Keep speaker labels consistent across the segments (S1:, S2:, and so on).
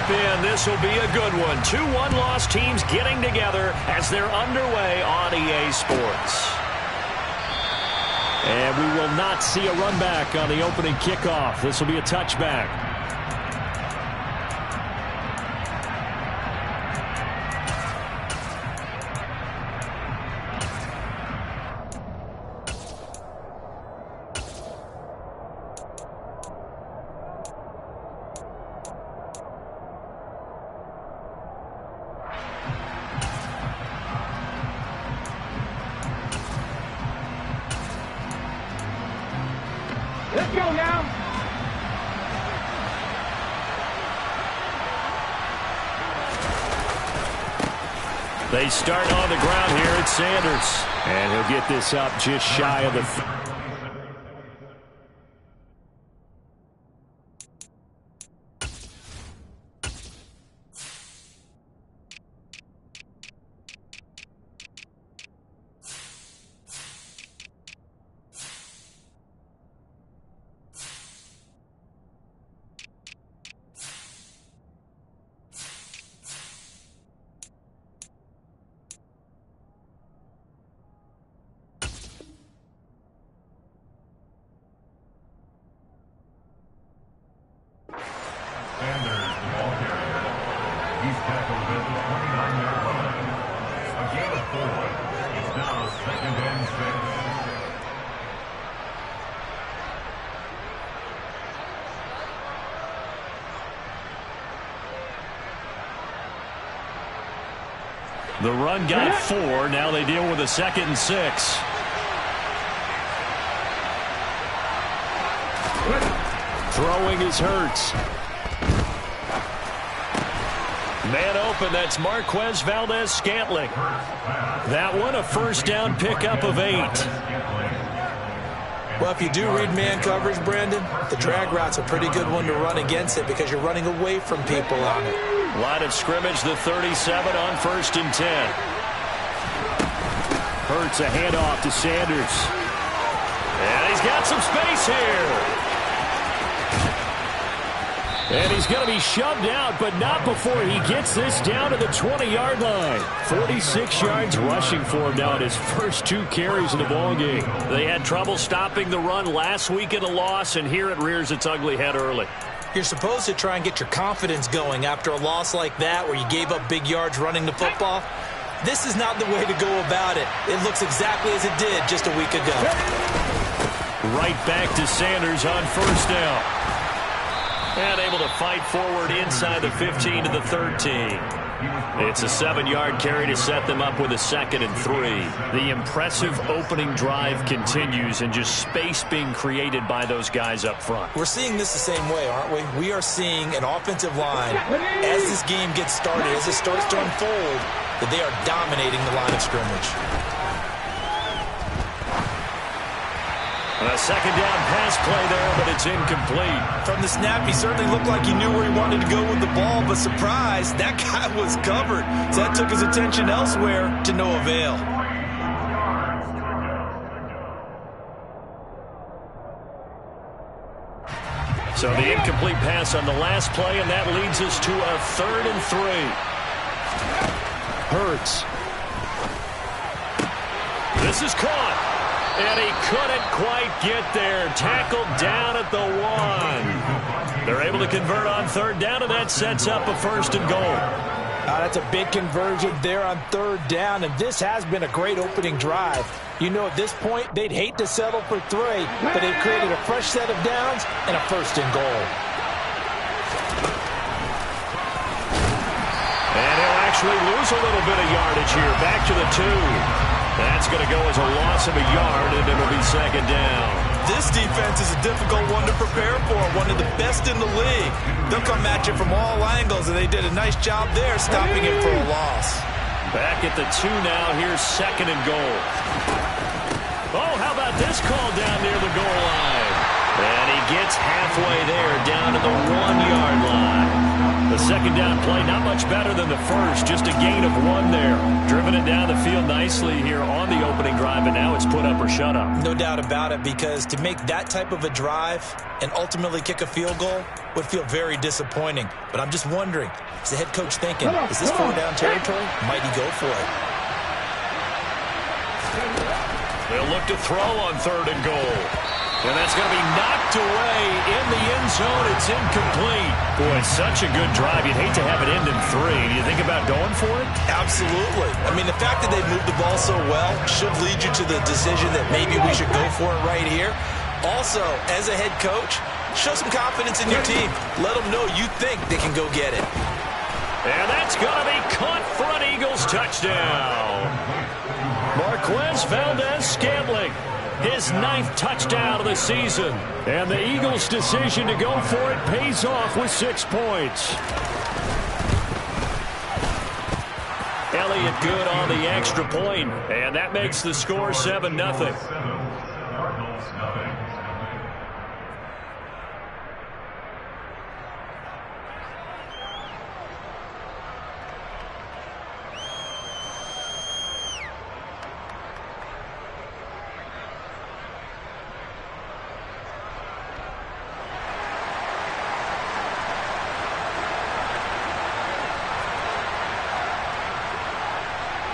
S1: strap in. This will be a good one. 2 one-loss teams getting together as they're underway on EA Sports. And we will not see a run back on the opening kickoff. This will be a touchback.
S2: Let's go now.
S1: They start on the ground here. It's Sanders. And he'll get this up just shy of the... The run got 4. Now they deal with a 2nd and 6. Throwing is Hurts. Man open, that's Marquez Valdez-Scantling. That one a first down pickup of 8.
S3: Well, if you do read man coverage, Brandon, the drag route's a pretty good one to run against it because you're running away from people on it.
S1: Line of scrimmage, the 37 on 1st and 10. Hurts a handoff to Sanders. And he's got some space here. And he's going to be shoved out, but not before he gets this down to the 20-yard line. 46 yards rushing for him now in his first 2 carries in the ballgame. They had trouble stopping the run last week in a loss, and here it rears its ugly head early.
S3: You're supposed to try and get your confidence going after a loss like that where you gave up big yards running the football. This is not the way to go about it. It looks exactly as it did just a week ago.
S1: Right back to Sanders on 1st down. And able to fight forward inside the 15 to the 13. It's a 7-yard carry to set them up with a 2nd and 3. The impressive opening drive continues and just space being created by those guys up front.
S3: We're seeing this the same way, aren't we? We are seeing an offensive line, as this game gets started, as it starts to unfold, that they are dominating the line of scrimmage.
S1: A 2nd down pass play there, but it's incomplete.
S3: From the snap, he certainly looked like he knew where he wanted to go with the ball, but surprise, that guy was covered. So that took his attention elsewhere to no avail.
S1: So the incomplete pass on the last play, and that leads us to a 3rd and 3. Hurts. This is caught. And he couldn't quite get there. Tackled down at the 1. They're able to convert on 3rd down, and that sets up a 1st and goal.
S4: That's a big conversion there on 3rd down, and this has been a great opening drive. You know, at this point, they'd hate to settle for 3, but they've created a fresh set of downs and a 1st and goal.
S1: And he'll actually lose a little bit of yardage here. Back to the 2. That's going to go as a loss of a yard, and it'll be 2nd down.
S3: This defense is a difficult one to prepare for, one of the best in the league. They'll come at you from all angles, and they did a nice job there stopping him for a loss.
S1: Back at the 2 now. Here's 2nd and goal. Oh, how about this call down near the goal line? And he gets halfway there, down to the 1-yard line. The second down play, not much better than the first. Just a gain of 1 there. Driven it down the field nicely here on the opening drive, and now it's put up or shut up.
S3: No doubt about it, because to make that type of a drive and ultimately kick a field goal would feel very disappointing. But I'm just wondering, is the head coach thinking, is this 4-down territory? Might he go for it?
S1: They'll look to throw on 3rd and goal. And that's going to be knocked away in the end zone. It's incomplete. Boy, it's such a good drive. You'd hate to have it end in 3. Do you think about going for it?
S3: Absolutely. I mean, the fact that they moved the ball so well should lead you to the decision that maybe we should go for it right here. Also, as a head coach, show some confidence in your team. Let them know you think they can go get it.
S1: And that's going to be caught for an Eagles touchdown. Marquez Valdez-Scantling, his 9th touchdown of the season. And the Eagles' decision to go for it pays off with 6 points. Elliott good on the extra point, and that makes the score 7-0.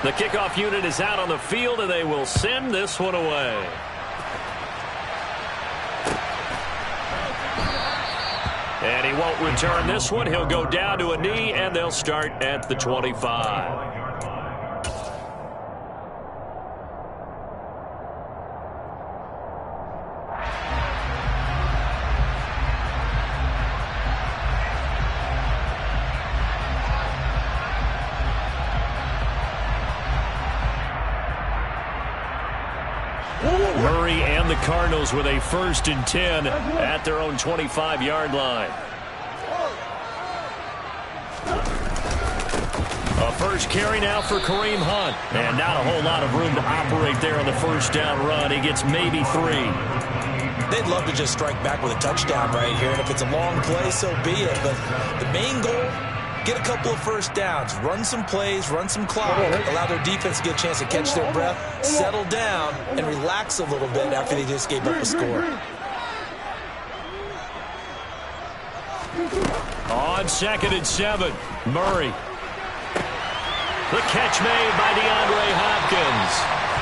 S1: The kickoff unit is out on the field, and they will send this one away. And he won't return this one. He'll go down to a knee, and they'll start at the 25. Murray and the Cardinals with a 1st and 10 at their own 25-yard line. A first carry now for Kareem Hunt. And not a whole lot of room to operate there on the 1st down run. He gets maybe 3.
S3: They'd love to just strike back with a touchdown right here. And if it's a long play, so be it. But the main goal, get a couple of 1st downs, run some plays, run some clock, allow their defense to get a chance to catch their breath, settle down, and relax a little bit after they just gave up a score.
S1: On 2nd and 7, Murray. The catch made by DeAndre Hopkins.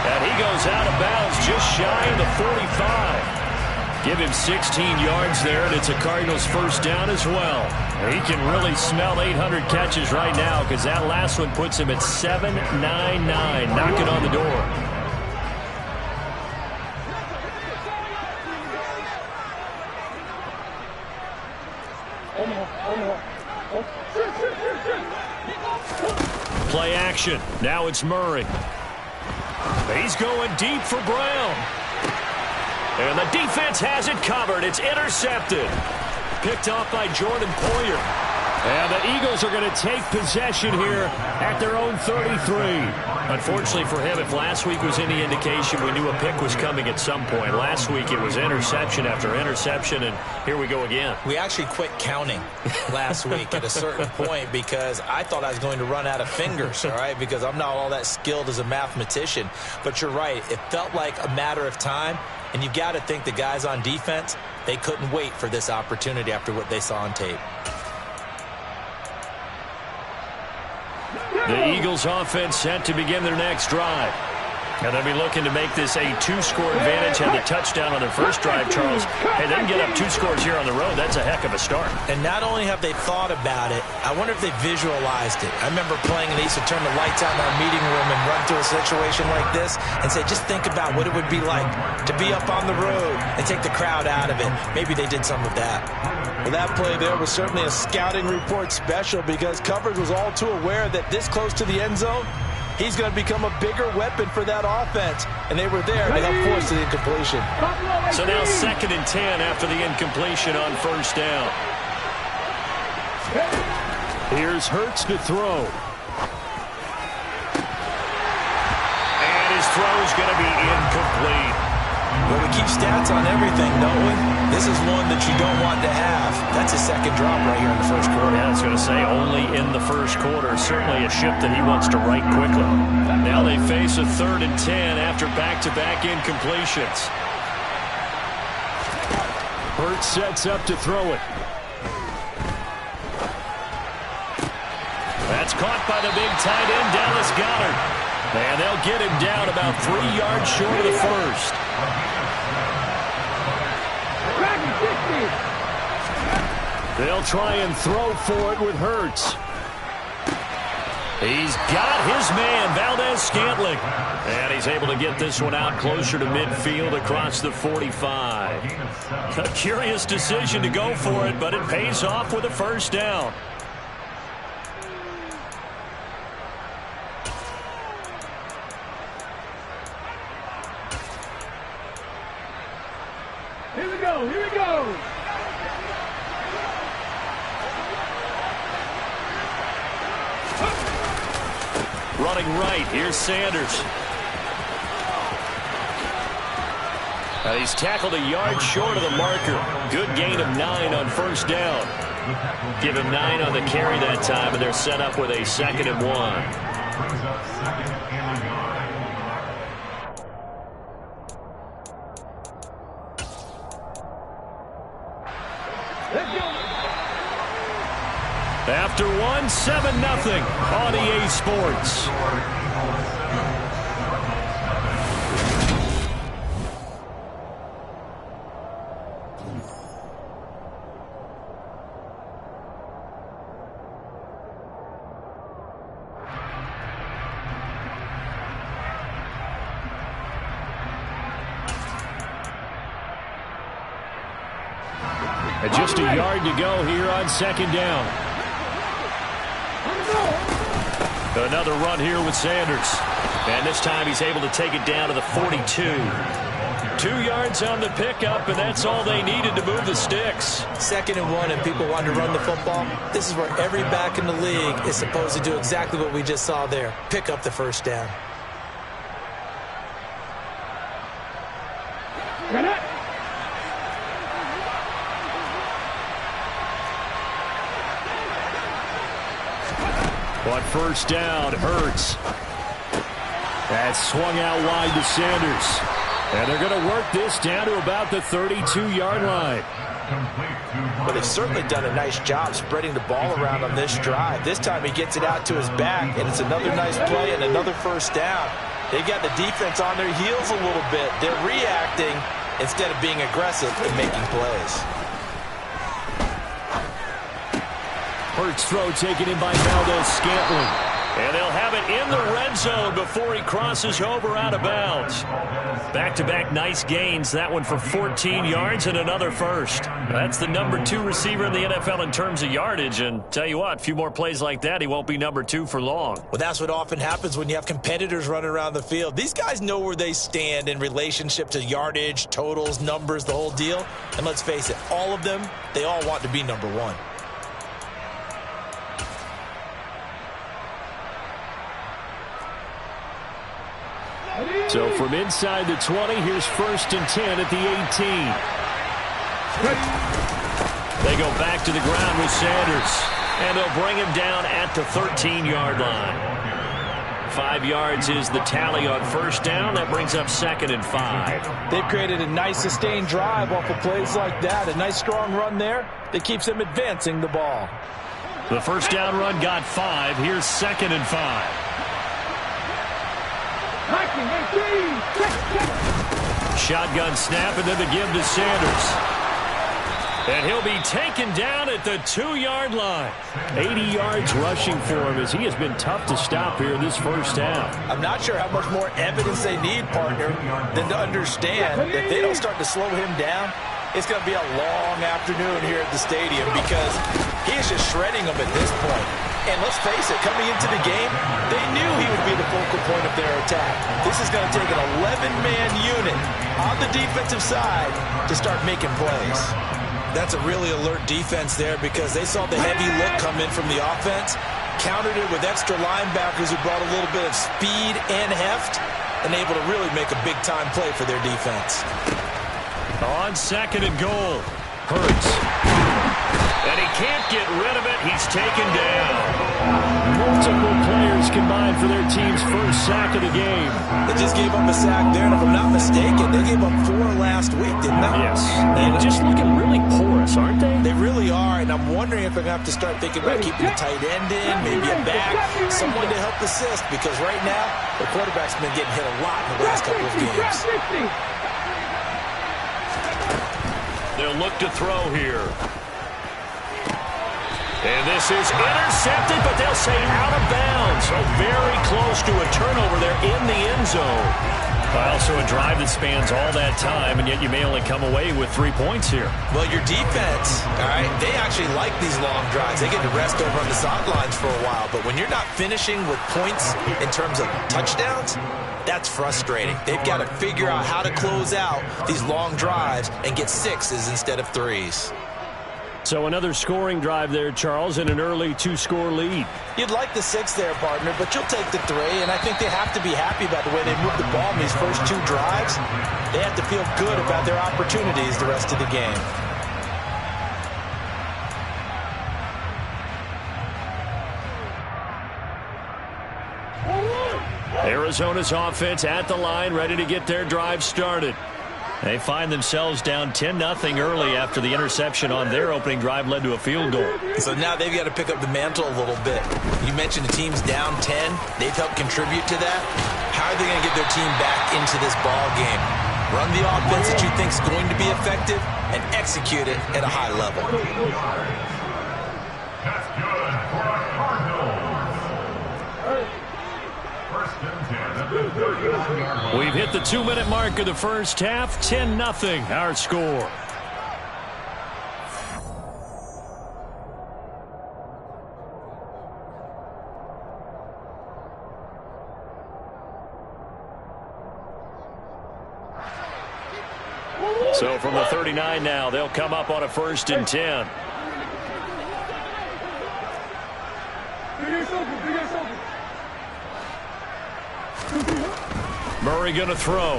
S1: And he goes out of bounds just shy of the 45. Give him 16 yards there, and it's a Cardinals 1st down as well. He can really smell 800 catches right now, because that last one puts him at 799, knocking on the door. Play action. Now it's Murray. He's going deep for Brown. And the defense has it covered. It's intercepted. Picked off by Jordan Poyer. And the Eagles are going to take possession here at their own 33. Unfortunately for him, if last week was any indication, we knew a pick was coming at some point. Last week it was interception after interception, and here we go again.
S3: We actually quit counting last week at a certain point because I thought I was going to run out of fingers, all right, because I'm not all that skilled as a mathematician. But you're right. It felt like a matter of time, and you've got to think the guys on defense, they couldn't wait for this opportunity after what they saw on tape.
S1: The Eagles offense set to begin their next drive. And they'll be looking to make this a 2-score advantage. Had the touchdown on their first drive, Charles. Hey, they can get up 2 scores here on the road. That's a heck of a start.
S3: And not only have they thought about it, I wonder if they visualized it. I remember playing, and they used to turn the lights out in our meeting room and run through a situation like this and say, just think about what it would be like to be up on the road and take the crowd out of it. Maybe they did some of that.
S4: Well, that play there was certainly a scouting report special because coverage was all too aware that this close to the end zone, he's going to become a bigger weapon for that offense. And they were there to help force the incompletion.
S1: So now 2nd and 10 after the incompletion on 1st down. Here's Hurts to throw. And his throw is going to be incomplete.
S3: Well, we keep stats on everything, don't we? This is one that you don't want to have. That's a second drop right here in the first quarter.
S1: Yeah, I was going to say only in the first quarter. Certainly a ship that he wants to right quickly. Now they face a 3rd and 10 after back-to-back incompletions.
S2: Hurts sets up to throw it.
S1: That's caught by the big tight end, Dallas Goedert. And they'll get him down about 3 yards short of the first.
S2: They'll try and throw for it with Hurts.
S1: He's got his man, Valdez-Scantling. And he's able to get this one out closer to midfield across the 45. A curious decision to go for it, but it pays off with a first down.
S2: Here we go, here we go.
S1: Running right, here's Sanders. Now he's tackled a yard short of the marker. Good gain of 9 on first down. Give him 9 on the carry that time, and they're set up with a 2nd and 1. After 1, 7-0 on EA Sports.
S2: And just a yard to go here on 2nd down.
S1: Another run here with Sanders. And this time he's able to take it down to the 42. 2 yards on the pickup, and that's all they needed to move the sticks.
S3: 2nd and 1, and people want to run the football. This is where every back in the league is supposed to do exactly what we just saw there. Pick up the first down.
S2: On first down, Hurts. That's swung out wide to Sanders. And they're going to work this down to about the 32-yard line.
S3: Well, they've certainly done a nice job spreading the ball around on this drive. This time he gets it out to his back, and it's another nice play and another first down. They've got the defense on their heels a little bit. They're reacting instead of being aggressive and making plays.
S2: Hurts throw taken in by Valdez-Scantling.
S1: And they'll have it in the red zone before he crosses over out of bounds. Back-to-back nice gains. That one for 14 yards and another first. That's the number 2 receiver in the NFL in terms of yardage. And tell you what, a few more plays like that, he won't be number 2 for long.
S3: Well, that's what often happens when you have competitors running around the field. These guys know where they stand in relationship to yardage, totals, numbers, the whole deal. And let's face it, all of them, they all want to be number 1.
S2: So from inside the 20, here's 1st and 10 at the 18.
S1: They go back to the ground with Sanders. And they'll bring him down at the 13-yard line. 5 yards is the tally on first down. That brings up 2nd and 5.
S4: They've created a nice sustained drive off of plays like that. A nice strong run there that keeps them advancing the ball.
S1: The first down run got 5. Here's 2nd and 5. Shotgun snap, and then the give to Sanders. And he'll be taken down at the 2-yard line.
S2: 80 yards rushing for him as he has been tough to stop here this first half.
S3: I'm not sure how much more evidence they need, partner, than to understand that if they don't start to slow him down, it's going to be a long afternoon here at the stadium because he is just shredding them at this point. And let's face it, coming into the game, they knew he would be the focal point of their attack. This is going to take an 11-man unit on the defensive side to start making plays. That's a really alert defense there because they saw the heavy look come in from the offense, countered it with extra linebackers who brought a little bit of speed and heft, and able to really make a big-time play for their defense.
S2: On 2nd and goal, Hurts.
S1: And he can't get rid of it. He's taken down.
S2: Multiple players combined for their team's first sack of the game.
S3: They just gave up a sack there, and if I'm not mistaken, they gave up 4 last week, didn't they?
S2: Yes. And just looking really porous, aren't they?
S3: They really are, and I'm wondering if they're going to have to start thinking about keeping a tight end in, maybe a back, someone to help assist, because right now, the quarterback's been getting hit a lot in the last couple of games.
S1: They'll look to throw here. And this is intercepted, but they'll say out of bounds. So very close to a turnover there in the end zone.
S2: Also a drive that spans all that time, and yet you may only come away with 3 points here.
S3: Well, your defense, all right, they actually like these long drives. They get to rest over on the sidelines for a while. But when you're not finishing with points in terms of touchdowns, that's frustrating. They've got to figure out how to close out these long drives and get 6s instead of 3s.
S2: So another scoring drive there, Charles, and an early 2-score lead.
S3: You'd like the 6 there, partner, but you'll take the 3, and I think they have to be happy about the way they moved the ball in these first 2 drives. They have to feel good about their opportunities the rest of the game.
S2: Arizona's offense at the line, ready to get their drive started. They find themselves down 10-0 early after the interception on their opening drive led to a field goal.
S3: So now they've got to pick up the mantle a little bit. You mentioned the team's down 10. They've helped contribute to that. How are they going to get their team back into this ball game? Run the offense that you think is going to be effective and execute it at a high level.
S5: That's good for a Cardinals. First and 10 at the 39-yard line.
S2: We've hit the 2-minute mark of the first half. 10-0 our score. So from the 39 now, they'll come up on a 1st and 10. Murray going to throw.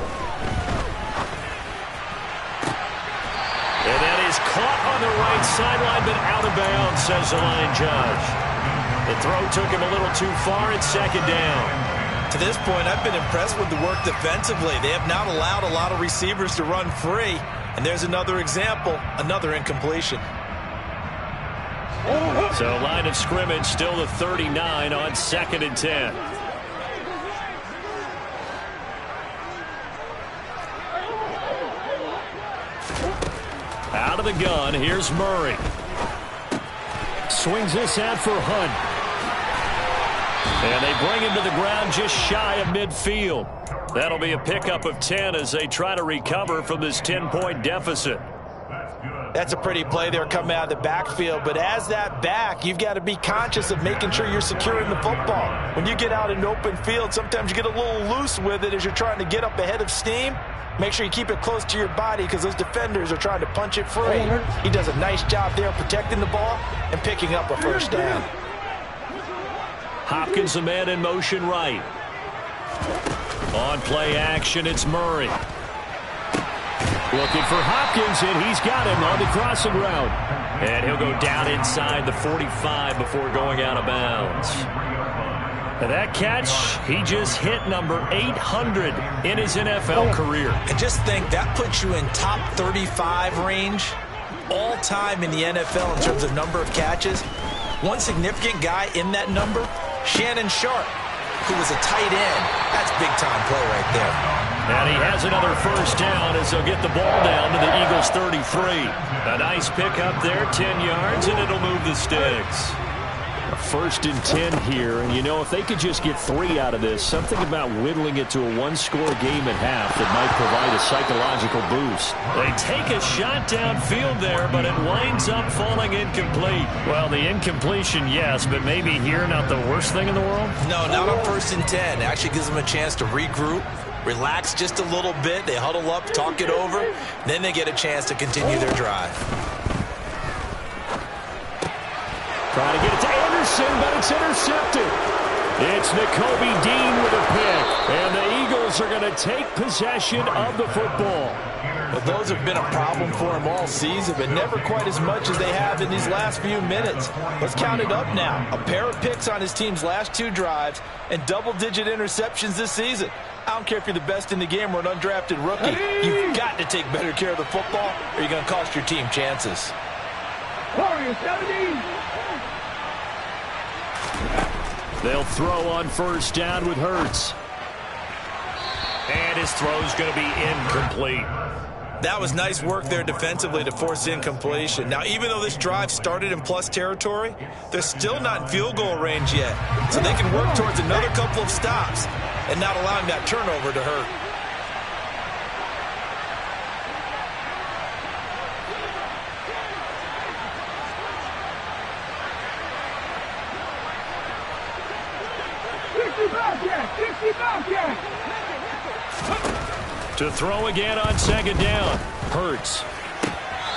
S2: And that is caught on the right sideline, but out of bounds, says the line judge. The throw took him a little too far. It's 2nd down.
S3: To this point, I've been impressed with the work defensively. They have not allowed a lot of receivers to run free. And there's another example, another incompletion.
S2: So line of scrimmage still the 39 on 2nd and 10. Out of the gun, here's Murray. Swings this out for Hunt. And they bring him to the ground just shy of midfield. That'll be a pickup of 10 as they try to recover from this 10-point deficit.
S3: That's a pretty play there coming out of the backfield. But as that back, you've got to be conscious of making sure you're securing the football. When you get out in open field, sometimes you get a little loose with it as you're trying to get up ahead of steam. Make sure you keep it close to your body because those defenders are trying to punch it free. He does a nice job there protecting the ball and picking up a 1st down.
S2: Hopkins, the man in motion right. On play action, it's Murray. Looking for Hopkins, and he's got him on the crossing route. And he'll go down inside the 45 before going out of bounds. And that catch, he just hit number 800 in his NFL career.
S3: And just think, that puts you in top 35 range all time in the NFL in terms of number of catches. One significant guy in that number, Shannon Sharp, who was a tight end. That's big-time play right there.
S2: And he has another 1st down as they'll get the ball down to the Eagles' 33. A nice pickup there, 10 yards, and it'll move the sticks. A 1st and 10 here, and you know, if they could just get 3 out of this, something about whittling it to a 1-score game at half that might provide a psychological boost.
S1: They take a shot downfield there, but it winds up falling incomplete.
S2: Well, the incompletion, yes, but maybe here not the worst thing in the world?
S3: No, not on 1st and 10. It actually gives them a chance to regroup, relax just a little bit. They huddle up, talk it over. Then they get a chance to continue their drive.
S2: Trying to get it to Anderson, but it's intercepted. It's Nakobe Dean with a pick. And the Eagles Eagles are going to take possession of the football.
S4: Well, those have been a problem for him all season, but never quite as much as they have in these last few minutes. Let's count it up now. A pair of picks on his team's last 2 drives and double-digit interceptions this season. I don't care if you're the best in the game or an undrafted rookie. You've got to take better care of the football or you're going to cost your team chances.
S2: They'll throw on first down with Hurts.
S1: And his throw's going to be incomplete.
S3: That was nice work there defensively to force incompletion. Now, even though this drive started in plus territory, they're still not in field goal range yet. So they can work towards another couple of stops and not allowing that turnover to hurt.
S2: To throw again on second down. Hurts.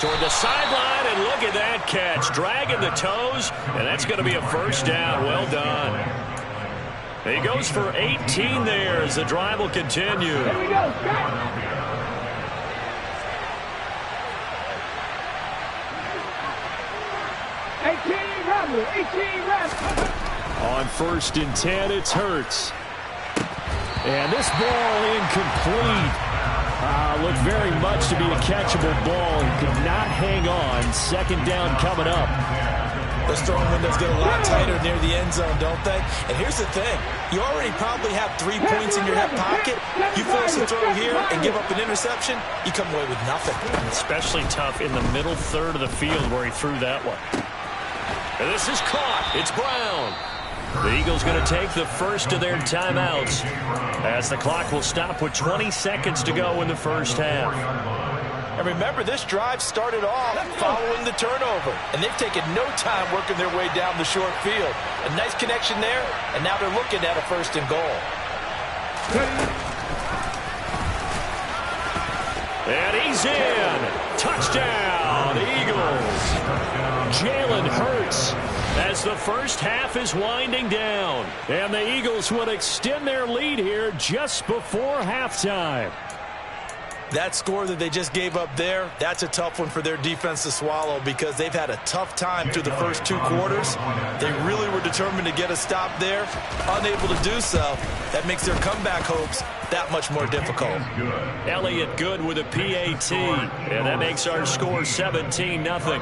S1: Toward the sideline, and look at that catch. Dragging the toes, and that's going to be a first down. Well done. He goes for 18 there as the drive will continue.
S6: Here we go, Scott.
S2: On first and 10, it's Hurts. And this ball incomplete. Looked very much to be a catchable ball. He could not hang on. Second down coming up.
S3: Those throwing windows get a lot tighter near the end zone, don't they? And here's the thing. You already probably have 3 points in your hip pocket. You force a throw here and give up an interception, you come away with nothing.
S1: Especially tough in the middle third of the field where he threw that one. And this is caught. It's Brown. The Eagles going to take the first of their timeouts as the clock will stop with 20 seconds to go in the first half.
S4: And remember, this drive started off following the turnover, and they've taken no time working their way down the short field. A nice connection there, and now they're looking at a first and goal.
S2: And he's in. Touchdown, Eagles. Jalen Hurts.
S1: As the first half is winding down.
S2: And the Eagles will extend their lead here just before halftime.
S3: That score that they just gave up there, that's a tough one for their defense to swallow because they've had a tough time through the first 2 quarters. They really were determined to get a stop there, unable to do so. That makes their comeback hopes that much more difficult.
S1: Elliott Good with a PAT, and that makes our score 17-0.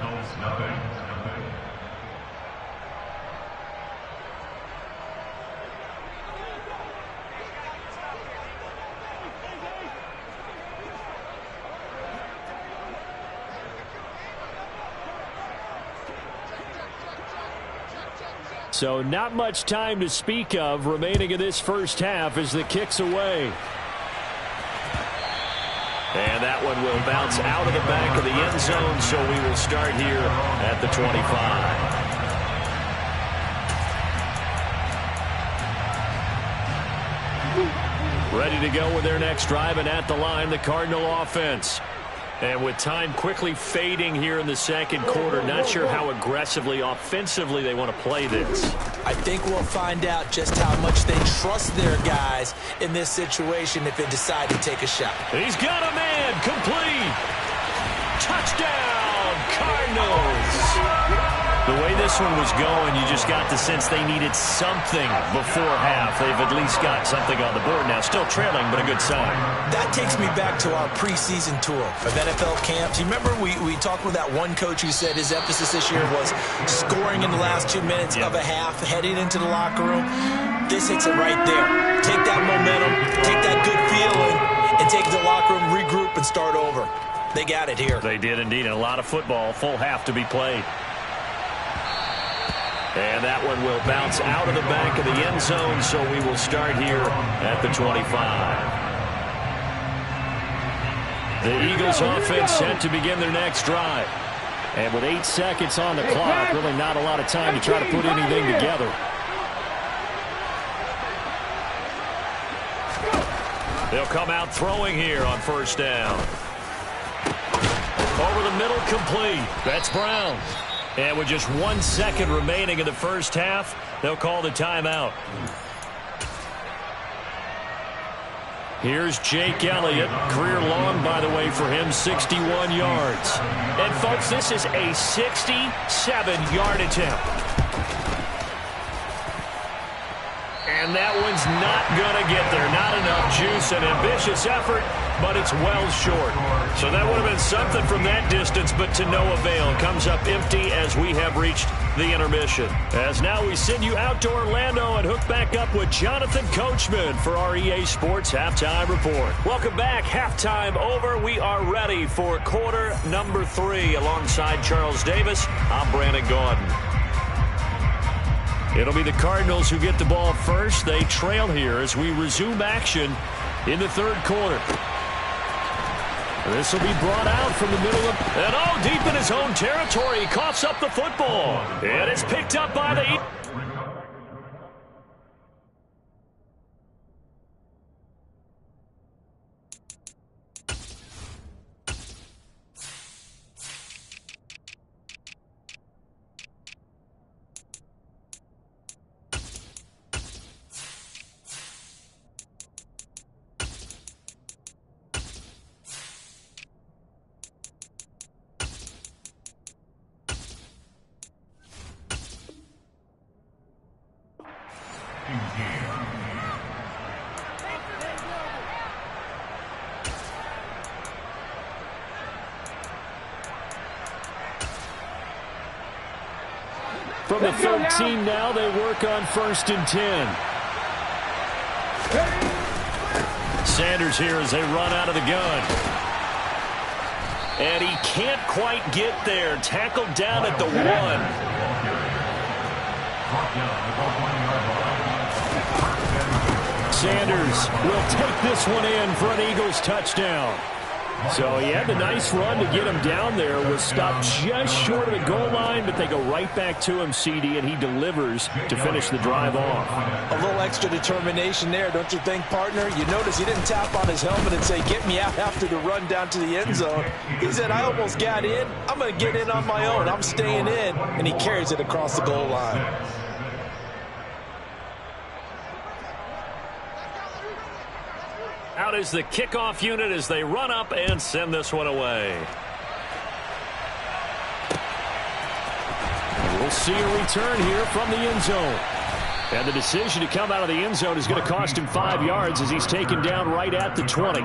S2: So not much time to speak of remaining in this first half as the kick's away.
S1: And that one will bounce out of the back of the end zone, so we will start here at the 25. Ready to go with their next drive, and at the line, the Cardinal offense. And with time quickly fading here in the second quarter, not sure how aggressively, offensively they want to play this.
S3: I think we'll find out just how much they trust their guys in this situation if they decide to take a shot.
S1: He's got a man, complete. Touchdown, Cardinals. The way this one was going, you just got the sense they needed something before half. They've at least got something on the board now. Still trailing, but a good sign.
S3: That takes me back to our preseason tour of NFL camps. You remember we talked with that one coach who said his emphasis this year was scoring in the last 2 minutes of a half, heading into the locker room. This hits it right there. Take that momentum, take that good feeling, and take it to the locker room, regroup, and start over. They got it here.
S1: They did indeed, and a lot of football, full half to be played. And that one will bounce out of the back of the end zone, so we will start here at the 25. The Eagles offense set to begin their next drive.
S2: And with 8 seconds on the clock, really not a lot of time to try to put anything together.
S1: They'll come out throwing here on first down. Over the middle, complete. That's Brown. And with just 1 second remaining in the first half, they'll call the timeout. Here's Jake Elliott. Career long, by the way, for him, 61 yards.
S2: And, folks, this is a 67-yard attempt. And that one's not going to get there. Not enough juice. An ambitious effort, but it's well short. So that would have been something from that distance, but to no avail. Comes up empty as we have reached the intermission. As now we send you out to Orlando and hook back up with Jonathan Coachman for our EA Sports Halftime Report. Welcome back. Halftime over. We are ready for quarter number 3. Alongside Charles Davis, I'm Brandon Gaudin. It'll be the Cardinals who get the ball first. They trail here as we resume action in the third quarter. This will be brought out from the middle of... And deep in his own territory, he coughs up the football. And it's picked up by the... From the 13 now, they work on 1st and 10. Sanders here as they run out of the gun. And he can't quite get there. Tackled down at the 1. Sanders will take this one in for an Eagles touchdown. So he had the nice run to get him down there. Was stopped just short of the goal line, but they go right back to him, CD, and he delivers to finish the drive off.
S4: A little extra determination there, don't you think, partner? You notice he didn't tap on his helmet and say, get me out after the run down to the end zone. He said, I almost got in. I'm going to get in on my own. I'm staying in. And he carries it across the goal line.
S2: Out is the kickoff unit as they run up and send this one away. We'll see a return here from the end zone. And the decision to come out of the end zone is going to cost him 5 yards as he's taken down right at the 20.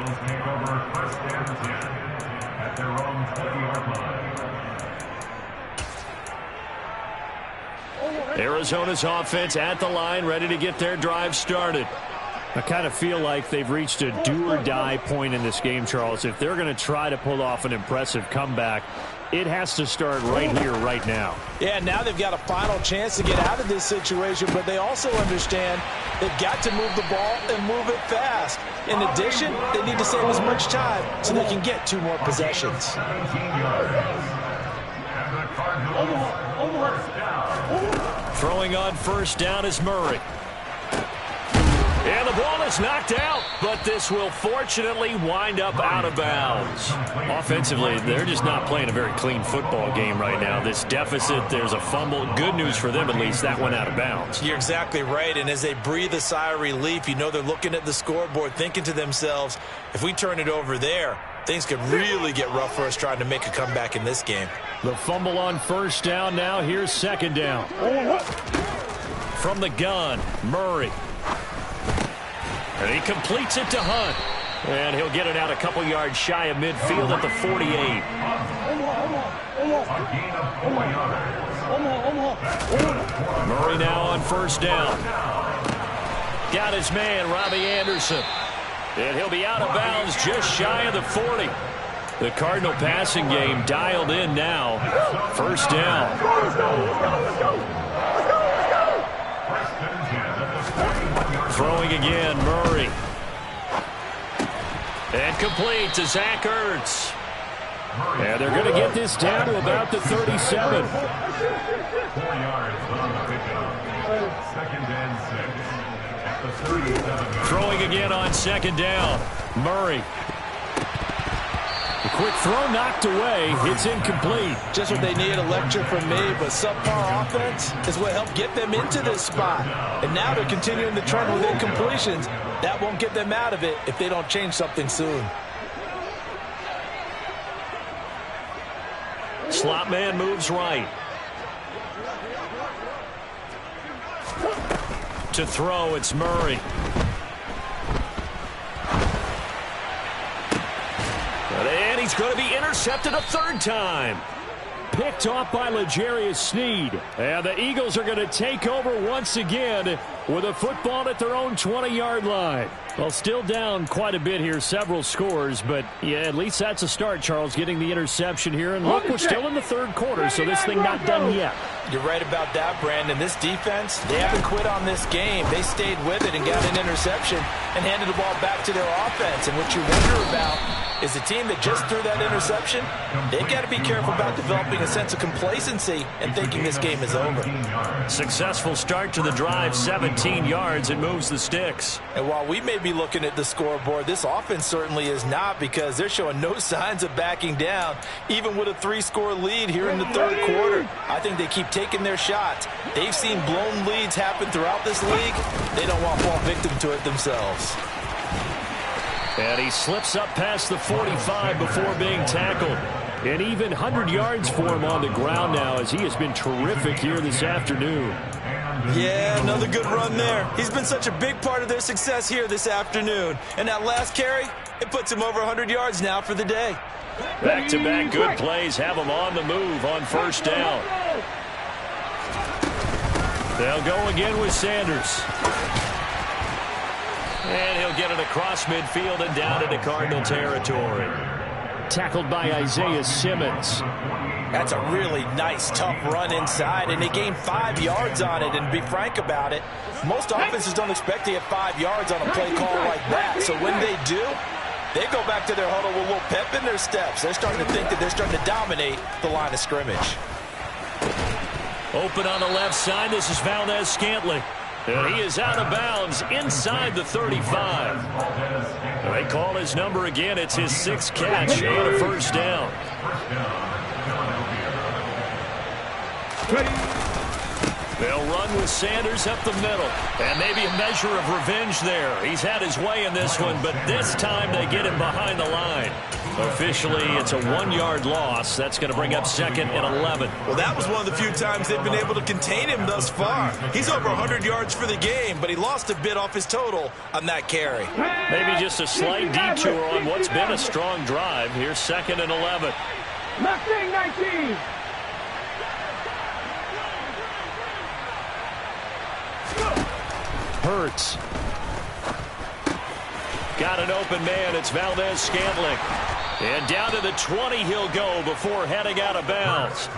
S2: Arizona's offense at the line, ready to get their drive started. I kind of feel like they've reached a do-or-die point in this game, Charles. If they're going to try to pull off an impressive comeback, it has to start right here, right now.
S4: Yeah, now they've got a final chance to get out of this situation, but they also understand they've got to move the ball and move it fast. In addition, they need to save as much time so they can get 2 more possessions.
S2: Throwing on 1st down is Murray. And the ball is knocked out, but this will fortunately wind up out of bounds. Offensively, they're just not playing a very clean football game right now. This deficit, there's a fumble. Good news for them, at least, that went out of bounds.
S3: You're exactly right, and as they breathe a sigh of relief, you know they're looking at the scoreboard, thinking to themselves, if we turn it over there, things could really get rough for us trying to make a comeback in this game.
S2: The fumble on 1st down now. Here's 2nd down. From the gun, Murray. And he completes it to Hunt. And he'll get it out a couple yards shy of midfield at the 48. Murray now on 1st down. Got his man, Robbie Anderson. And he'll be out of bounds just shy of the 40. The Cardinal passing game dialed in now. 1st down. Throwing again, Murray. And complete to Zach Ertz. And they're going to get this down to about the 37.
S5: 4 yards on the pickup. 2nd and 6 at the 37.
S2: Throwing again on 2nd down. Murray. The quick throw knocked away. It's incomplete.
S4: Just what they need, a lecture from me, but subpar offense is what helped get them into this spot. And now they're continuing the trend with incompletions. That won't get them out of it if they don't change something soon.
S1: Slot man moves right. To throw, it's Murray. And he's going to be intercepted a third time. Picked off by L'Jarius Sneed. And the Eagles are going to take over once again with a football at their own 20-yard line. Well, still down quite a bit here, several scores, but yeah, at least that's a start, Charles, getting the interception here. And look, we're still in the third quarter, so this thing not done yet.
S4: You're right about that, Brandon. This defense, they haven't quit on this game. They stayed with it and got an interception and handed the ball back to their offense. And what you wonder about is the team that just threw that interception, they've got to be careful about developing a sense of complacency and thinking this game is over.
S1: Successful start to the drive, 17 yards, and moves the sticks.
S4: And while we may be looking at the scoreboard, this offense certainly is not, because they're showing no signs of backing down, even with a 3-score lead here in the third quarter. I think they keep taking their shots. They've seen blown leads happen throughout this league. They don't want to fall victim to it themselves.
S1: And he slips up past the 45 before being tackled. And even 100 yards for him on the ground now, as he has been terrific here this afternoon.
S4: Yeah, another good run there. He's been such a big part of their success here this afternoon. And that last carry, it puts him over 100 yards now for the day.
S1: Back-to-back good plays have him on the move on first down. They'll go again with Sanders. And he'll get it across midfield and down into Cardinal territory. Tackled by Isaiah Simmons.
S4: That's a really nice, tough run inside, and they gained 5 yards on it. And to be frank about it, most offenses don't expect to get 5 yards on a play call like that. So when they do, they go back to their huddle with a little pep in their steps. They're starting to think that they're starting to dominate the line of scrimmage.
S1: Open on the left side, this is Valdez-Scantling. And he is out of bounds inside the 35. They call his number again. It's his 6th catch on a first down. They'll run with Sanders up the middle. And maybe a measure of revenge there. He's had his way in this one, but this time they get him behind the line. Officially, it's a 1-yard loss. That's going to bring up 2nd and 11.
S4: Well, that was one of the few times they've been able to contain him thus far. He's over 100 yards for the game, but he lost a bit off his total on that carry.
S1: Maybe just a slight detour on what's been a strong drive. Here's 2nd and 11.
S6: Mustang 19.
S1: Hurts. Got an open man. It's Valdez-Scantling. And down to the 20 he'll go before heading out of bounds.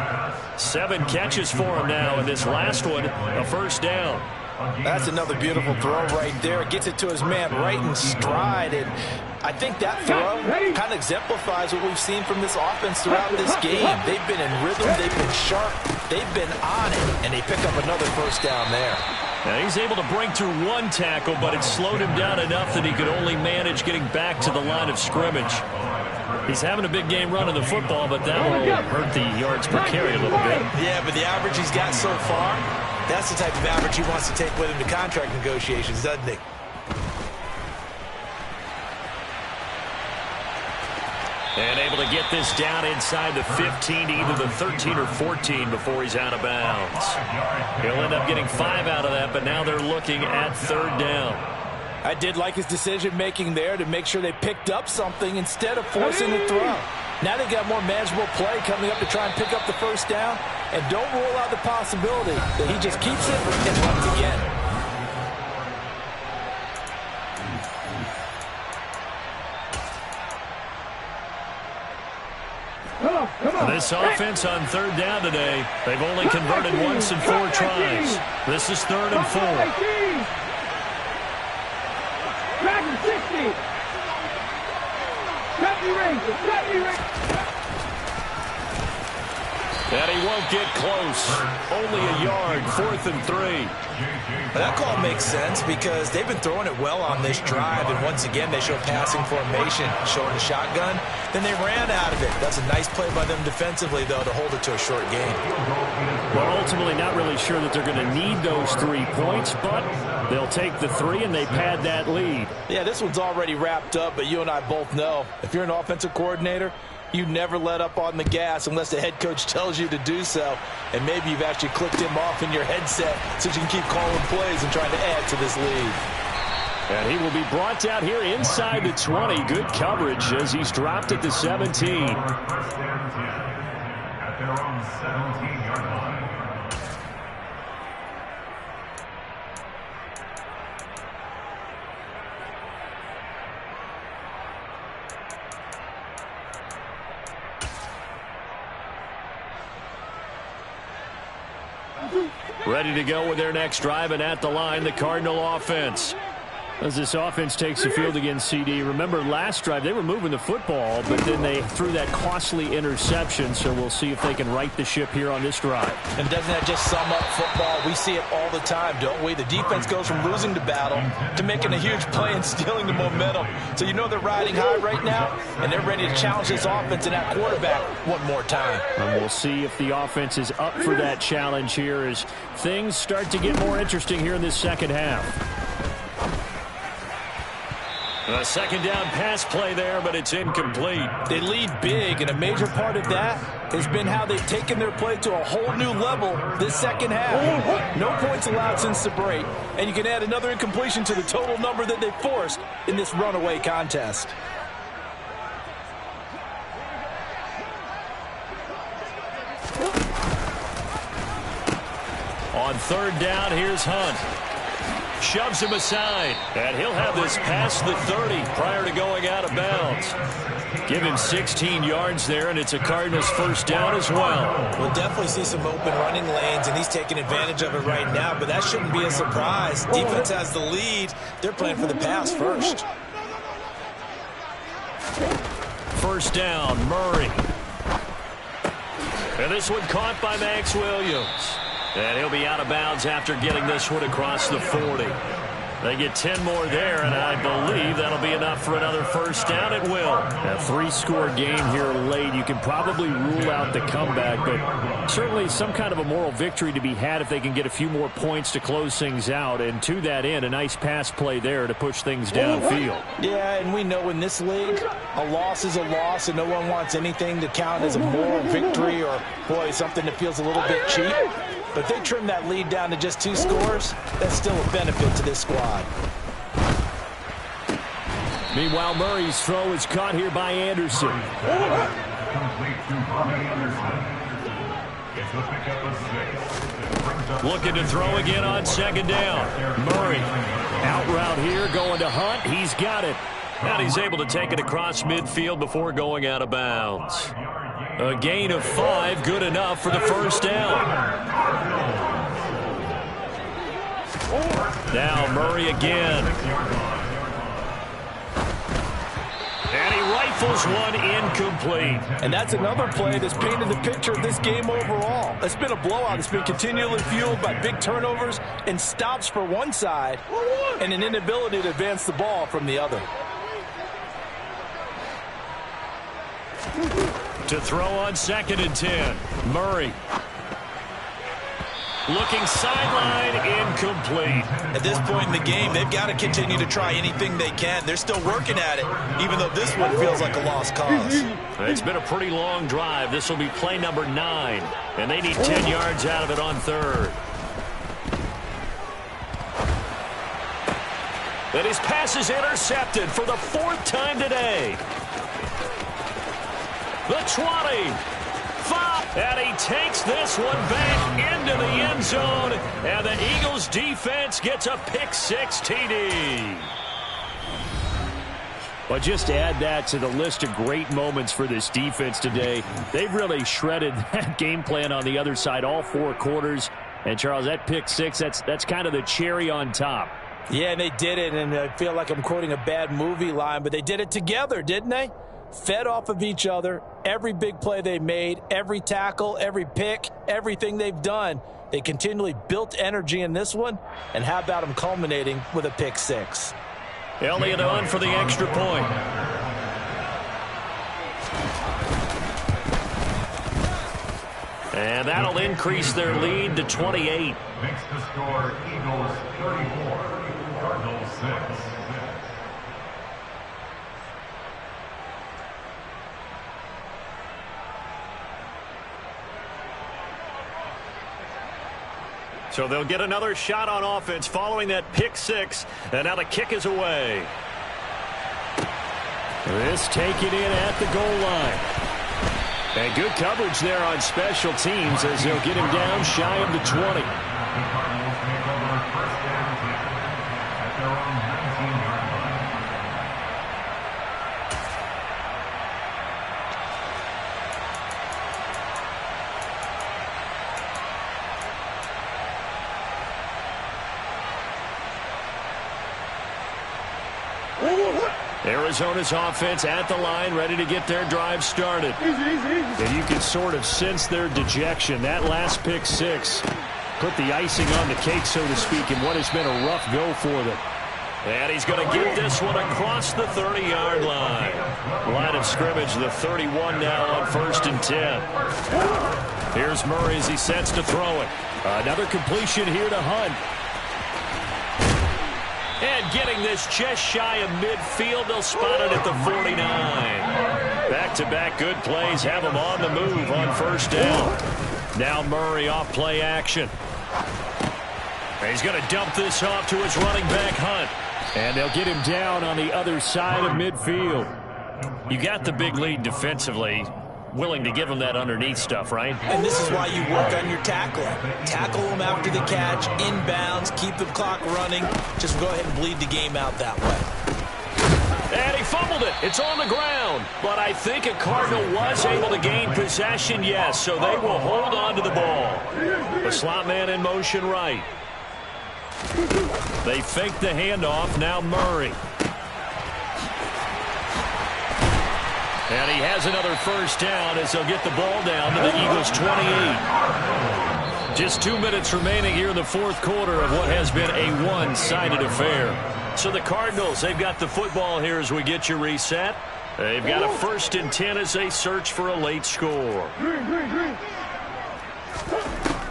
S1: 7 catches for him now, and this last one, a first down.
S4: That's another beautiful throw right there. Gets it to his man right in stride. And I think that throw kind of exemplifies what we've seen from this offense throughout this game. They've been in rhythm. They've been sharp. They've been on it. And they pick up another first down there.
S1: Now he's able to break through 1 tackle, but it slowed him down enough that he could only manage getting back to the line of scrimmage. He's having a big game running the football, but that will hurt the yards per carry a little bit.
S4: Yeah, but the average he's got so far, that's the type of average he wants to take with him to contract negotiations, doesn't he?
S1: And able to get this down inside the 15 to either the 13 or 14 before he's out of bounds. He'll end up getting 5 out of that, but now they're looking at 3rd down.
S4: I did like his decision-making there to make sure they picked up something instead of forcing the throw. Now they got more manageable play coming up to try and pick up the first down. And don't rule out the possibility that he just keeps it and runs again.
S1: This offense on 3rd down today, they've only converted once in 4 tries. This is 3rd and 4.
S6: Dragon 60. Deputy Ranger.
S1: And he won't get close. Only a yard, 4th and 3.
S3: That call makes sense because they've been throwing it well on this drive, and once again they show passing formation, showing the shotgun. Then they ran out of it. That's a nice play by them defensively, though, to hold it to a short gain.
S2: Well, ultimately not really sure that they're going to need those 3 points, but they'll take the 3 and they pad that lead.
S4: Yeah, this one's already wrapped up, but you and I both know if you're an offensive coordinator, you never let up on the gas unless the head coach tells you to do so. And maybe you've actually clicked him off in your headset so you can keep calling plays and trying to add to this lead.
S2: And he will be brought down here inside the 20. Good coverage as he's dropped at the 17.
S5: First and 10 at their own 17-yard line.
S1: Ready to go with their next drive, and at the line, the Cardinal offense.
S2: As this offense takes the field against CD, remember last drive they were moving the football, but then they threw that costly interception, so we'll see if they can right the ship here on this drive.
S4: And doesn't that just sum up football? We see it all the time, don't we? The defense goes from losing the battle to making a huge play and stealing the momentum. So you know they're riding high right now, and they're ready to challenge this offense and that quarterback one more time.
S2: And we'll see if the offense is up for that challenge here as things start to get more interesting here in this second half.
S1: A second down pass play there, but it's incomplete.
S4: They lead big, and a major part of that has been how they've taken their play to a whole new level this second half. No points allowed since the break, and you can add another incompletion to the total number that they forced in this runaway contest.
S1: On 3rd down, here's Hunt. Shoves him aside, and he'll have this past the 30 prior to going out of bounds. Give him 16 yards there, and it's a Cardinals first down as well.
S3: We'll definitely see some open running lanes, and he's taking advantage of it right now, but that shouldn't be a surprise. Defense has the lead. They're playing for the pass first.
S1: First down, Murray. And this one caught by Max Williams. And he'll be out of bounds after getting this one across the 40. They get 10 more there, and I believe that'll be enough for another first down. It will.
S2: A 3-score game here late. You can probably rule out the comeback, but certainly some kind of a moral victory to be had if they can get a few more points to close things out. And to that end, a nice pass play there to push things downfield.
S4: Yeah, and we know in this league, a loss is a loss, and no one wants anything to count as a moral victory or, boy, something that feels a little bit cheap. But if they trim that lead down to just 2 scores, that's still a benefit to this squad.
S2: Meanwhile, Murray's throw is caught here by Anderson.
S1: Looking to throw again on 2nd down. Murray out route here, going to Hunt. He's got it. And he's able to take it across midfield before going out of bounds. A gain of 5, good enough for the first down. Now Murray again. And he rifles one incomplete.
S4: And that's another play that's painted the picture of this game overall. It's been a blowout. It's been continually fueled by big turnovers and stops for one side and an inability to advance the ball from the other.
S1: To throw on 2nd and 10. Murray. Looking sideline, incomplete.
S3: At this point in the game, they've got to continue to try anything they can. They're still working at it, even though this one feels like a lost cause.
S1: It's been a pretty long drive. This will be play number 9, and they need 10 yards out of it on 3rd. And his pass is intercepted for the 4th time today. The 20, 5, and he takes this one back into the end zone, and the Eagles defense gets a pick-6 TD.
S2: But just add that to the list of great moments for this defense today. They've really shredded that game plan on the other side all 4 quarters. And, Charles, that pick-6, that's kind of the cherry on top.
S4: Yeah, and they did it, and I feel like I'm quoting a bad movie line, but they did it together, didn't they? fed off of each other. Every big play they made, every tackle, every pick, everything they've done, they continually built energy in this one. And how about them culminating with a pick six?
S1: Elliott on for the extra point. And that'll increase their lead to 28.
S5: Makes the score Eagles 34, Cardinals 6.
S1: So they'll get another shot on offense following that pick six. And now the kick is away. This taken in at the goal line. And good coverage there on special teams as they'll get him down shy of the 20.
S5: The Cardinals make over first and 10 at their own 19-yard line.
S1: Arizona's offense at the line, ready to get their drive started. And you can sort of sense their dejection. That last pick six put the icing on the cake, so to speak, in what has been a rough go for them. And he's going to get this one across the 30-yard line. Line of scrimmage, the 31 now on 1st and 10. Here's Murray as he sets to throw it. Another completion here to Hunt. And getting this just shy of midfield, they'll spot it at the 49. Back-to-back good plays have him on the move on 1st down. Now Murray off play action. And he's going to dump this off to his running back, Hunt. And they'll get him down on the other side of midfield. You got the big lead defensively. Willing to give him that underneath stuff, right?
S3: And this is why you work on your tackling. Tackle them after the catch, inbounds, keep the clock running. Just go ahead and bleed the game out that way.
S1: And he fumbled it. It's on the ground. But I think a Cardinal was able to gain possession, yes, so they will hold on to the ball. The slot man in motion right. They fake the handoff. Now Murray. And he has another first down as they'll get the ball down to the Eagles' 28. Just 2 minutes remaining here in the fourth quarter of what has been a one-sided affair. So the Cardinals, they've got the football here as we get you reset. They've got a 1st and 10 as they search for a late score.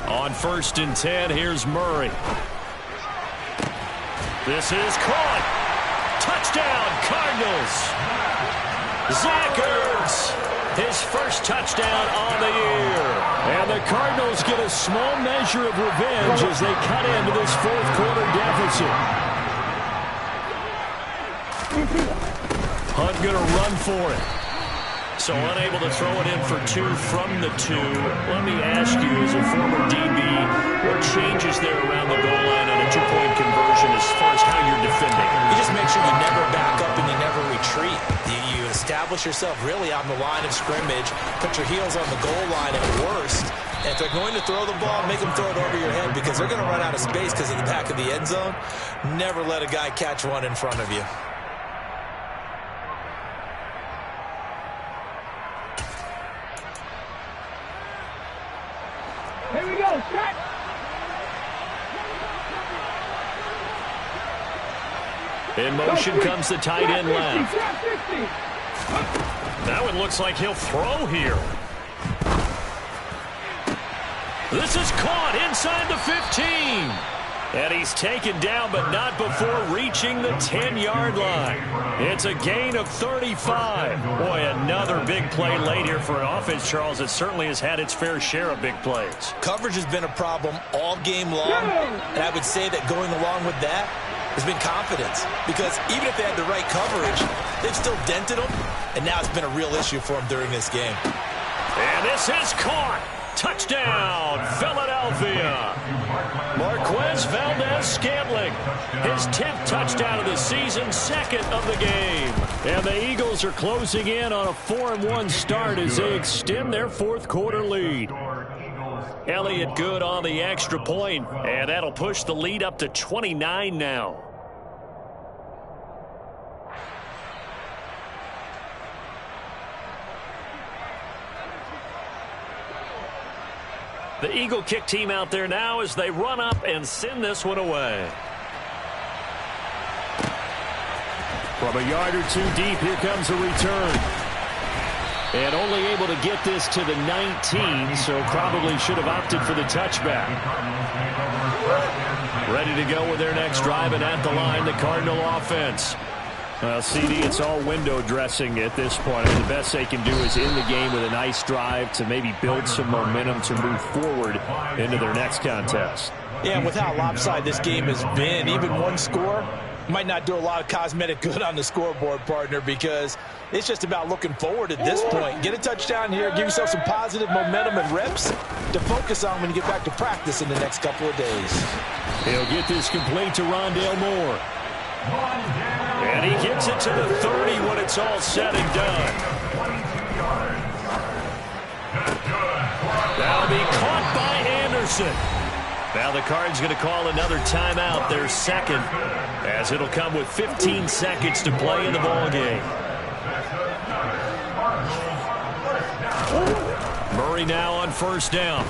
S1: On 1st and 10, here's Murray. This is caught. Touchdown, Cardinals. Zach Ertz, his first touchdown on the year. And the Cardinals get a small measure of revenge as they cut into this fourth quarter deficit. Hunt going to run for it. So unable to throw it in for 2 from the 2. Let me ask you, as a former DB, what changes there around the goal line on a 2-point conversion as far as how you're defending?
S3: You just make sure you never back up and you never retreat. You establish yourself really on the line of scrimmage, put your heels on the goal line at worst. And if they're going to throw the ball, make them throw it over your head because they're going to run out of space because of the back of the end zone. Never let a guy catch one in front of you.
S6: Here we go, set.
S1: In motion comes the tight end left. That one looks like he'll throw here. This is caught inside the 15. And he's taken down, but not before reaching the 10-yard line. It's a gain of 35. Boy, another big play late here for an offense, Charles, that certainly has had its fair share of big plays.
S3: Coverage has been a problem all game long, and I would say that going along with that has been confidence. Because even if they had the right coverage, they've still dented them, and now it's been a real issue for them during this game.
S1: And this is caught. Touchdown, Philadelphia. Marquez Valdez-Scantling, his 10th touchdown of the season, 2nd of the game. And the Eagles are closing in on a 4-1 start as they extend their fourth quarter lead. Elliott good on the extra point, and that'll push the lead up to 29 now. The Eagle kick team out there now as they run up and send this one away. From a yard or two deep, here comes a return. And only able to get this to the 19, so probably should have opted for the touchback. Ready to go with their next drive, and at the line, the Cardinal offense. Well, CD, it's all window dressing at this point. And the best they can do is in the game with a nice drive to maybe build some momentum to move forward into their next contest.
S4: Yeah, and with how lopsided this game has been, even one score might not do a lot of cosmetic good on the scoreboard, partner, because it's just about looking forward at this point. Get a touchdown here, give yourself some positive momentum and reps to focus on when you get back to practice in the next couple of days.
S1: He'll get this complete to Rondale Moore. And he gets it to the 30 when it's all said and done. That'll be caught by Anderson. Now the Cards going to call another timeout, their second, as it'll come with 15 seconds to play in the ball game. Murray now on first down.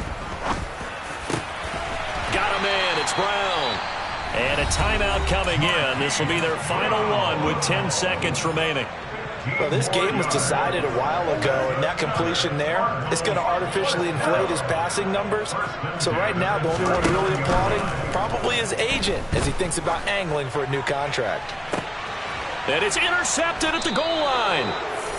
S1: Got him in. It's Brown. And a timeout coming in. This will be their final one with 10 seconds remaining.
S4: Well, this game was decided a while ago, and that completion there is going to artificially inflate his passing numbers. So right now, the only one really applauding probably his agent as he thinks about angling for a new contract.
S1: And it's intercepted at the goal line.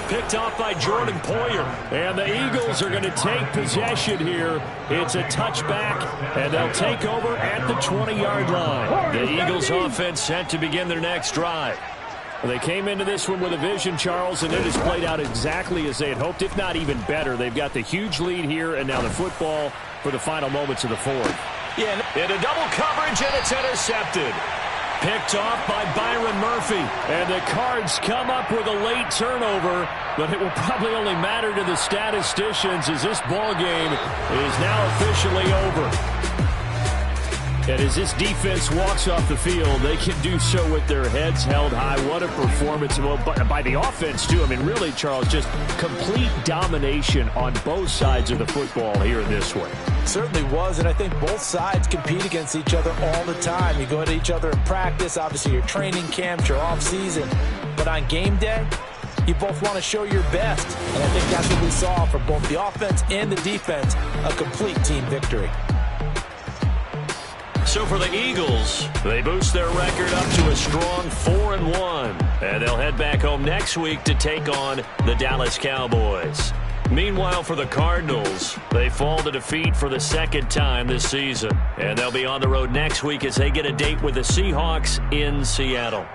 S1: Picked off by Jordan Poyer. And the Eagles are going to take possession here. It's a touchback, and they'll take over at the 20-yard line. The Eagles offense set to begin their next drive. Well, they came into this one with a vision, Charles, and it has played out exactly as they had hoped, if not even better. They've got the huge lead here, and now the football for the final moments of the fourth.
S4: Yeah,
S1: in a double coverage, and it's intercepted. Picked off by Byron Murphy. And the Cards come up with a late turnover, but it will probably only matter to the statisticians as this ball game is now officially over. And as this defense walks off the field, they can do so with their heads held high. What a performance. Well, by the offense, too. I mean, really, Charles, just complete domination on both sides of the football here in this one.
S4: Certainly was, and I think both sides compete against each other all the time. You go at each other in practice, obviously your training camps, your off-season. But on game day, you both want to show your best. And I think that's what we saw from both the offense and the defense, a complete team victory.
S1: So for the Eagles, they boost their record up to a strong 4-1. And they'll head back home next week to take on the Dallas Cowboys. Meanwhile, for the Cardinals, they fall to defeat for the second time this season. And they'll be on the road next week as they get a date with the Seahawks in Seattle.